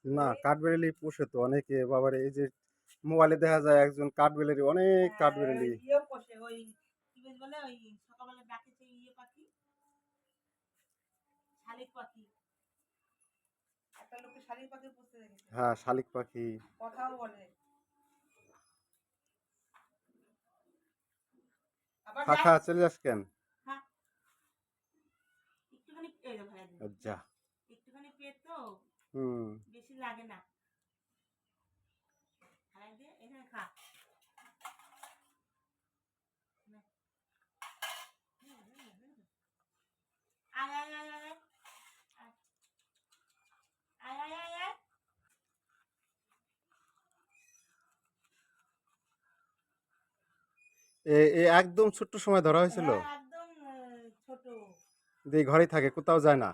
না, কাঠবিড়ালি পোষে তো অনেকে বাবারে। এই যে মোবাইলে দেখা যায় একজন কাঠবিড়ালি, অনেক কাঠবিড়ালি। ইয়ে পোষে ওই কি বেশ বলে ওই সকালবেলা ডাকে যে ইয়ে পাখি, শালিক পাখি। একটা লোকে শালিক পাখি পুষতে দেখেছে। হ্যাঁ, শালিক পাখি। কথাও বলে। আবার খা চলে যাস কেন? হ্যাঁ, একটুখানি এই যে ভাইয়া দিন। আচ্ছা। একটুখানি পেট তো হুম। বেশি লাগে না। খাই দিয়ে এখানে খা। আয় আয় আয় আয় আয় আয় আয় আয় আয়। এ একদম ছোট্ট সময় ধরা হয়েছিল। হ্যাঁ একদম ছোট। যে ঘরেই থাকে, কোথাও যায় না।